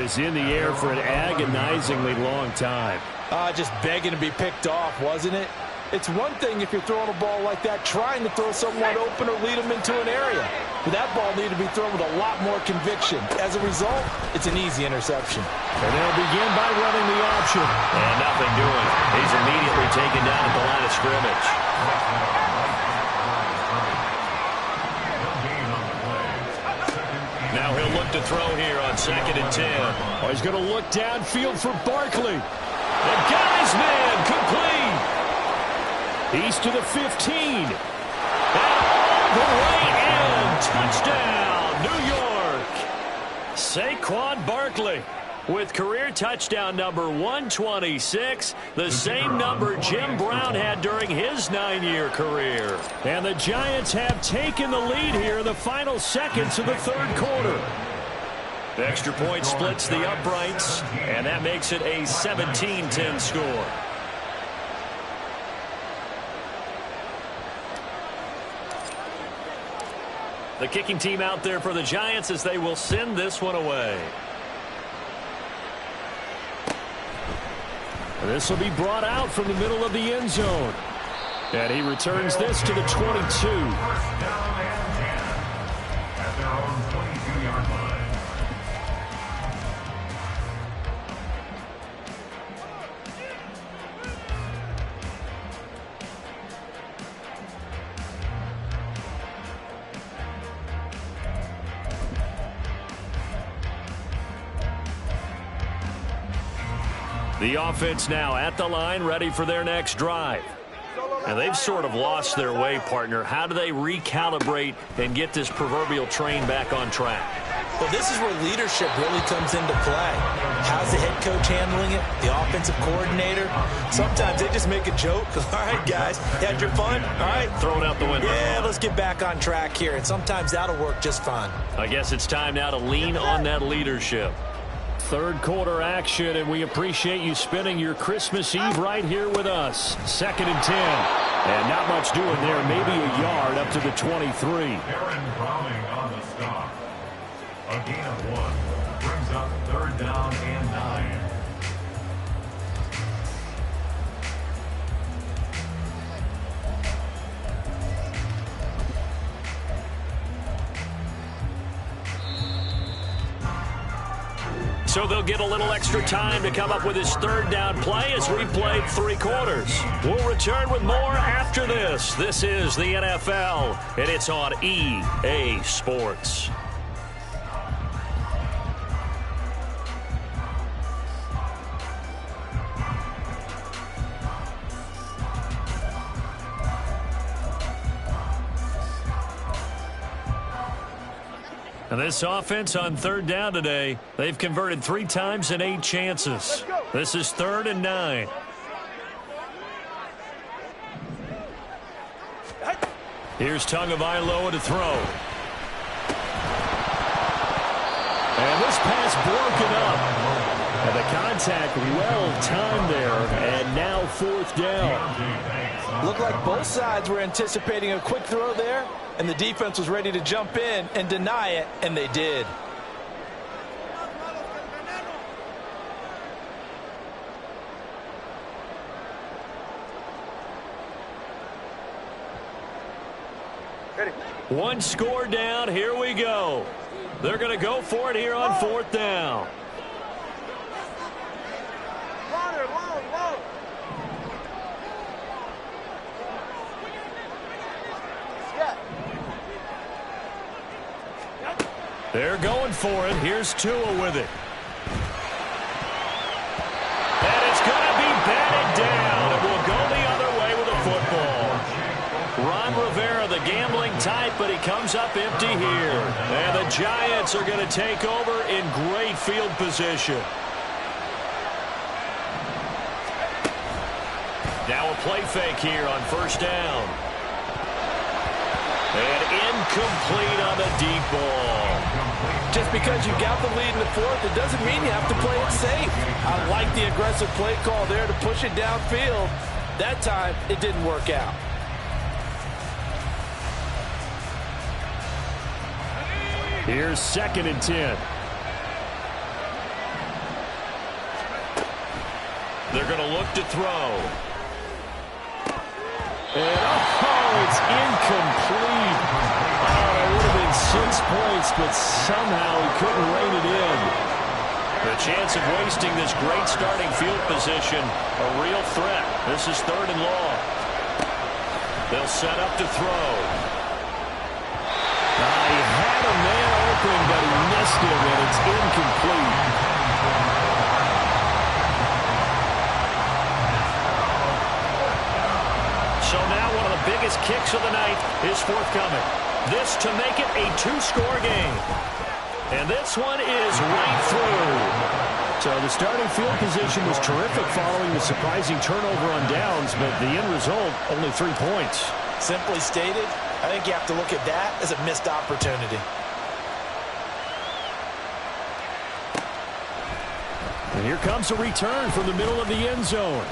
was in the air for an agonizingly long time. Just begging to be picked off, wasn't it? It's one thing if you're throwing a ball like that, trying to throw someone open or lead them into an area. But that ball needed to be thrown with a lot more conviction. As a result, it's an easy interception. And they'll begin by running the option. And nothing doing. He's immediately taken down at the line of scrimmage. Now he'll look to throw here on 2nd and 10. Oh, he's going to look downfield for Barkley. And got his man complete. He's to the 15. And all the way in. Touchdown, New York. Saquon Barkley with career touchdown number 126, the same number Jim Brown had during his 9-year career. And the Giants have taken the lead here in the final seconds of the third quarter. The extra point splits the uprights, and that makes it a 17-10 score. The kicking team out there for the Giants as they will send this one away. This will be brought out from the middle of the end zone. And he returns this to the 22. The offense now at the line, ready for their next drive. And they've sort of lost their way, partner. How do they recalibrate and get this proverbial train back on track? Well, this is where leadership really comes into play. How's the head coach handling it? The offensive coordinator? Sometimes they just make a joke. All right, guys, you had your fun? All right. Throw it out the window. Yeah, let's get back on track here. And sometimes that'll work just fine. I guess it's time now to lean on that leadership. Third quarter action, and we appreciate you spending your Christmas Eve right here with us. 2nd and 10. And not much doing there. Maybe a yard up to the 23. Aaron Browning on the stop. A gain of 1 brings up 3rd down and 9. So they'll get a little extra time to come up with his 3rd down play as we played 3 quarters. We'll return with more after this. This is the NFL, and it's on EA Sports. And this offense on 3rd down today, they've converted 3 times in 8 chances. This is 3rd and 9. Here's Tagovailoa to throw. And this pass broken up. And the contact well-timed there. And now 4th down. Looked like both sides were anticipating a quick throw there. And the defense was ready to jump in and deny it, and they did. Ready. 1 score down. Here we go. They're going to go for it here on 4th down. They're going for it. Here's Tua with it. And it's going to be batted down. It will go the other way with the football. Ron Rivera, the gambling type, but he comes up empty here. And the Giants are going to take over in great field position. Now a play fake here on 1st down. And incomplete on the deep ball. Just because you got the lead in the 4th, it doesn't mean you have to play it safe. I like the aggressive play call there to push it downfield. That time, it didn't work out. Here's 2nd and 10. They're going to look to throw. And, oh, it's incomplete. Oh, it would have been 6 points, but somehow he couldn't rein it in. The chance of wasting this great starting field position, a real threat. This is 3rd and long. They'll set up to throw. He had a man open, but he missed him, and it's incomplete. So now one of the biggest kicks of the night is forthcoming. This to make it a 2-score game. And this one is right through. So the starting field position was terrific following the surprising turnover on downs, but the end result, only 3 points. Simply stated, I think you have to look at that as a missed opportunity. And here comes a return from the middle of the end zone.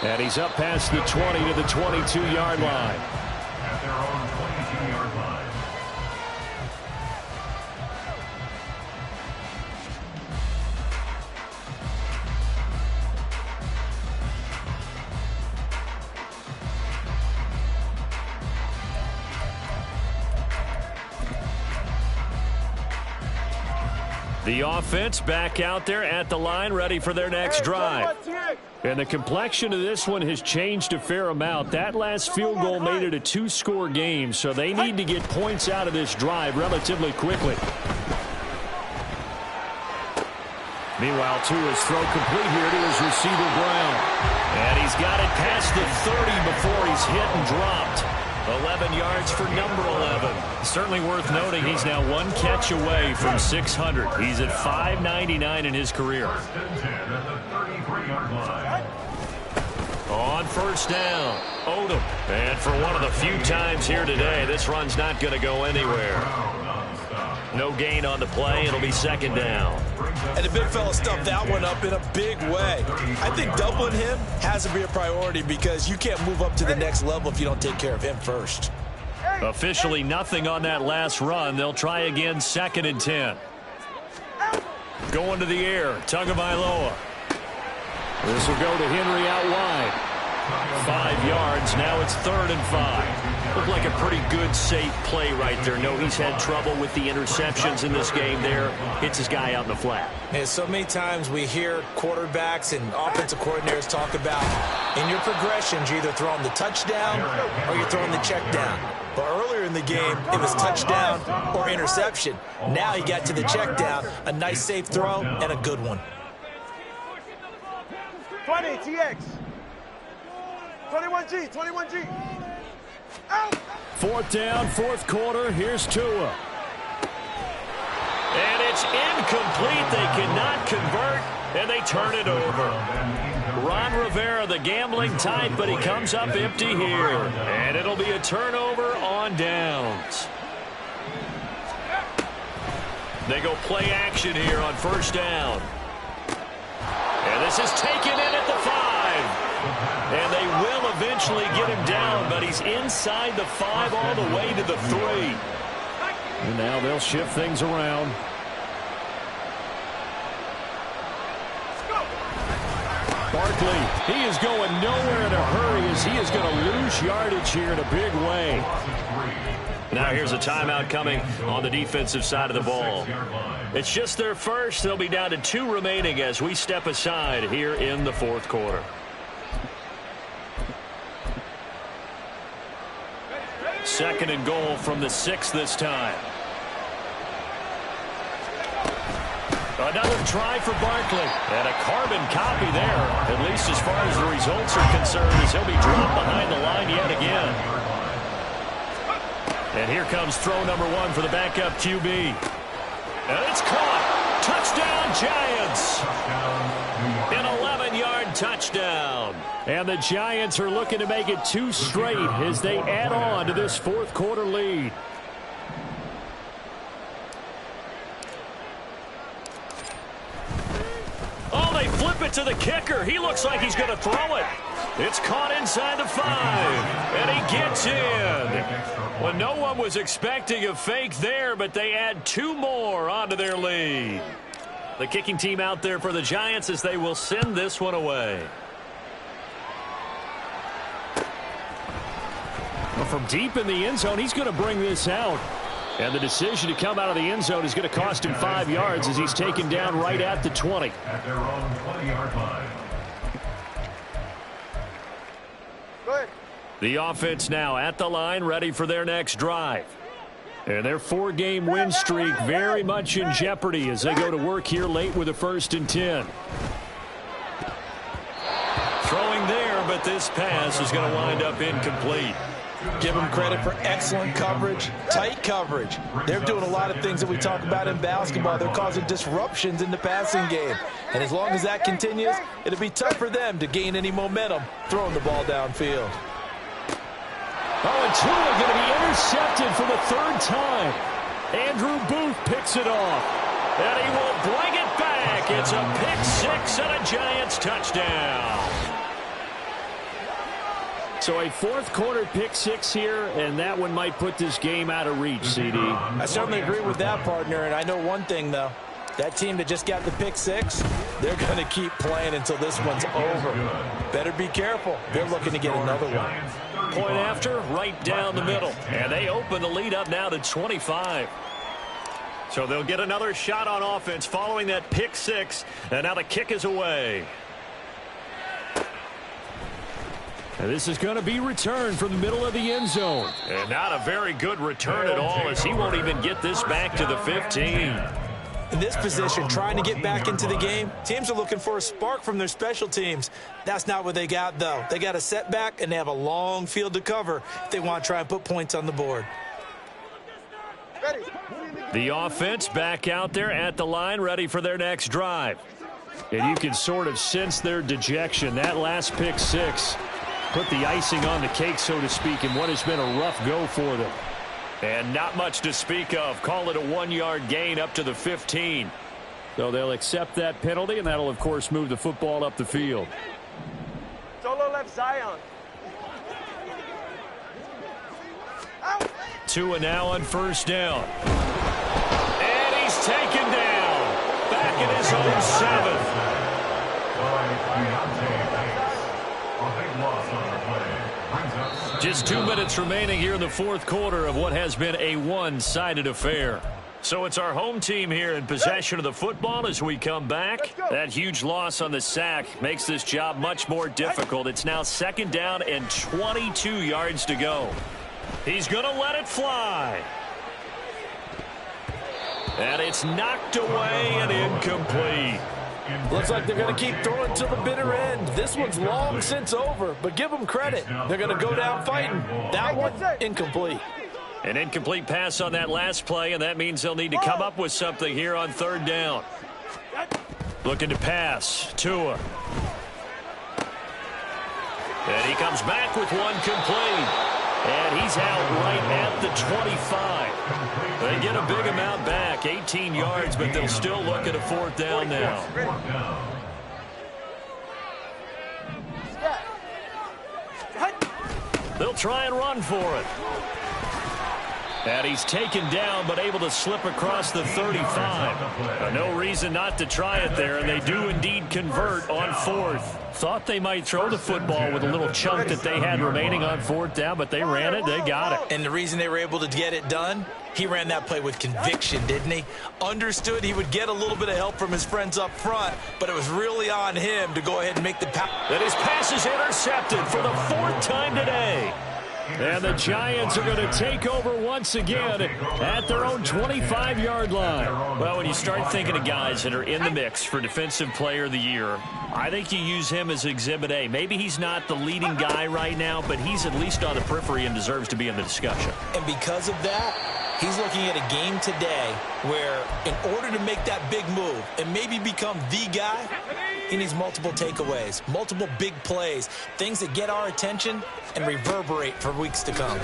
And he's up past the 20 to the 22-yard line. At their own 22-yard line. The offense back out there at the line, ready for their next drive. And the complexion of this one has changed a fair amount. That last field goal made it a 2-score game, so they need to get points out of this drive relatively quickly. Meanwhile, Tua's throw complete here to his receiver, Brown. And he's got it past the 30 before he's hit and dropped. 11 yards for number 11. Certainly worth noting he's now 1 catch away from 600. He's at 599 in his career. On 1st down, Odom. And for one of the few times here today, this run's not going to go anywhere. No gain on the play. It'll be 2nd down. And the big fella stuffed that one up in a big way. I think doubling him has to be a priority because you can't move up to the next level if you don't take care of him first. Officially nothing on that last run. They'll try again, 2nd and 10. Going to the air, Tagovailoa. This will go to Henry out wide. 5 yards. Now it's 3rd and 5. Looked like a pretty good, safe play right there. No, he's had trouble with the interceptions in this game there. Hits his guy out in the flat. And so many times we hear quarterbacks and offensive coordinators talk about in your progressions, you're either throwing the touchdown or you're throwing the check down. But earlier in the game, it was touchdown or interception. Now he got to the check down, a nice safe throw and a good one. 20 TX. 21G, 21G. Out. 4th down, 4th quarter. Here's Tua. And it's incomplete. They cannot convert, and they turn it over. Ron Rivera, the gambling type, but he comes up empty here. And it'll be a turnover on downs. They go play action here on 1st down. And this is taken in at the 5. And they will eventually get him down, but he's inside the 5 all the way to the 3. And now they'll shift things around. Barkley, he is going nowhere in a hurry as he is going to lose yardage here in a big way. Now here's a timeout coming on the defensive side of the ball. It's just their first. They'll be down to 2 remaining as we step aside here in the 4th quarter. 2nd and goal from the 6 this time. Another try for Barkley. And a carbon copy there, at least as far as the results are concerned, as he'll be dropped behind the line yet again. And here comes throw number 1 for the backup QB. And it's caught. Touchdown, Giants. An 11-yard touchdown. And the Giants are looking to make it 2 straight as they add on to this 4th quarter lead. Oh, they flip it to the kicker. He looks like he's going to throw it. It's caught inside the 5, and he gets in. Well, no one was expecting a fake there, but they add 2 more onto their lead. The kicking team out there for the Giants as they will send this one away. Well, from deep in the end zone, he's going to bring this out. And the decision to come out of the end zone is going to cost him 5 yards as he's taken down right at the 20. At their own 20-yard line. Go ahead. The offense now at the line, ready for their next drive. And their 4-game win streak very much in jeopardy as they go to work here late with a 1st and 10. Throwing there, but this pass is going to wind up incomplete. Give them credit for excellent coverage, tight coverage. They're doing a lot of things that we talk about in basketball. They're causing disruptions in the passing game. And as long as that continues, it'll be tough for them to gain any momentum throwing the ball downfield. Oh, and Tua going to be intercepted for the 3rd time. Andrew Booth picks it off. And he will bring it back. It's a pick-6 and a Giants touchdown. So a 4th-quarter pick-6 here, and that one might put this game out of reach, CD. I certainly agree with that, partner, and I know one thing, though. That team that just got the pick-6, they're going to keep playing until this one's over. Better be careful. They're looking to get another one. Point after, right down the middle. And they open the lead up now to 25. So they'll get another shot on offense following that pick-6, and now the kick is away. And this is going to be returned from the middle of the end zone. And not a very good return at all as he won't even get this back to the 15. In this position, trying to get back into the game, teams are looking for a spark from their special teams. That's not what they got, though. They got a setback, and they have a long field to cover if they want to try and put points on the board. Ready. The offense back out there at the line, ready for their next drive. And you can sort of sense their dejection. That last pick-6 put the icing on the cake, so to speak, in what has been a rough go for them. And not much to speak of. Call it a 1-yard gain up to the 15. So they'll accept that penalty, and that'll, of course, move the football up the field. Solo left Zion. Out. Tua now on 1st down. And he's taken down. Back in his own 7. Just 2 minutes remaining here in the 4th quarter of what has been a one-sided affair. So it's our home team here in possession of the football as we come back. That huge loss on the sack makes this job much more difficult. It's now 2nd down and 22 yards to go. He's going to let it fly. And it's knocked away and incomplete. Looks like they're going to keep throwing to the bitter end. This one's long since over, but give them credit. They're going to go down fighting. That one, incomplete. An incomplete pass on that last play, and that means they'll need to come up with something here on 3rd down. Looking to pass. Tua. And he comes back with one complete. And he's out right at the 25. They get a big amount back, 18 yards, but they'll still look at a 4th down now. They'll try and run for it. And he's taken down, but able to slip across the 35. No reason not to try it there, and they do indeed convert on 4th. Thought they might throw the football with a little chunk that they had remaining on 4th down, but they ran it, they got it. And the reason they were able to get it done, he ran that play with conviction, didn't he? Understood he would get a little bit of help from his friends up front, but it was really on him to go ahead and make the pass. And his pass is intercepted for the 4th time today. And the Giants are going to take over once again at their own 25-yard line. Well, when you start thinking of guys that are in the mix for Defensive Player of the Year, I think you use him as Exhibit A. Maybe he's not the leading guy right now, but he's at least on the periphery and deserves to be in the discussion. And because of that, he's looking at a game today where in order to make that big move and maybe become the guy, he needs multiple takeaways, multiple big plays, things that get our attention and reverberate for weeks to come.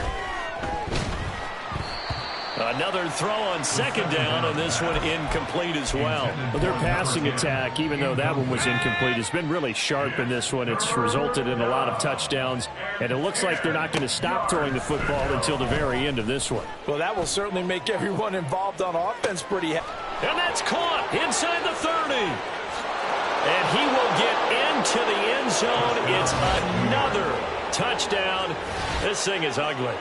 Another throw on 2nd down, and this one incomplete as well. Their passing attack, even though that one was incomplete, has been really sharp in this one. It's resulted in a lot of touchdowns, and it looks like they're not going to stop throwing the football until the very end of this one. Well, that will certainly make everyone involved on offense pretty happy. And that's caught inside the 30. And he will get into the end zone. It's another touchdown. This thing is ugly.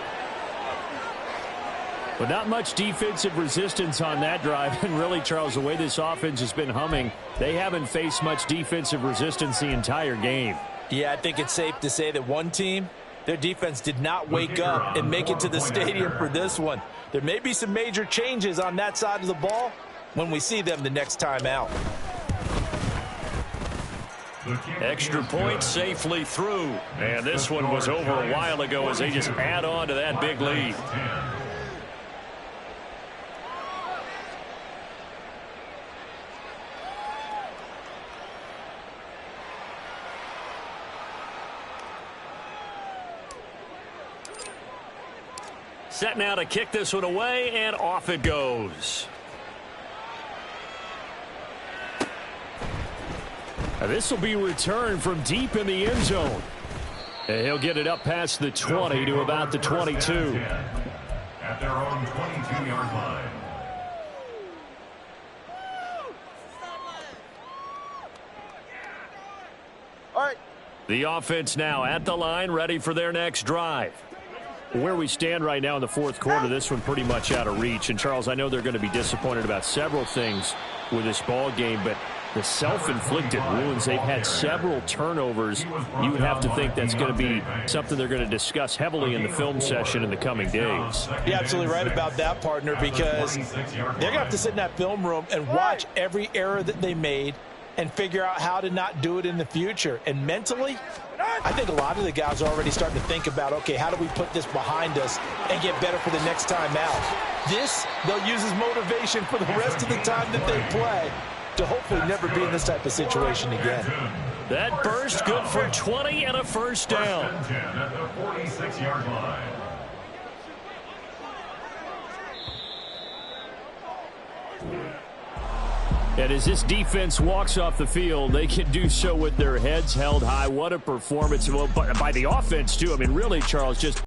But not much defensive resistance on that drive. And really, Charles, the way this offense has been humming, they haven't faced much defensive resistance the entire game. Yeah, I think it's safe to say that one team, their defense did not wake up and make it to the stadium for this one. There may be some major changes on that side of the ball when we see them the next time out. Extra point safely through. And this one was over a while ago as they just add on to that big lead. Set now to kick this one away, and off it goes. Now this will be returned from deep in the end zone. And he'll get it up past the 20 to about the 22. At their own 22-yard line. All right. The offense now at the line, ready for their next drive. Where we stand right now in the fourth quarter, this one pretty much out of reach. And, Charles, I know they're going to be disappointed about several things with this ball game, but the self-inflicted wounds, they've had several turnovers. You would have to think that's going to be something they're going to discuss heavily in the film session in the coming days. You're absolutely right about that, partner, because they're going to have to sit in that film room and watch every error that they made and figure out how to not do it in the future. And mentally, I think a lot of the guys are already starting to think about, okay, how do we put this behind us and get better for the next time out? This, they'll use as motivation for the rest of the time that they play to hopefully never be in this type of situation again. That burst good for 20 and a first down. At the 46-yard line. And as this defense walks off the field, they can do so with their heads held high. What a performance by the offense, too. I mean, really, Charles, just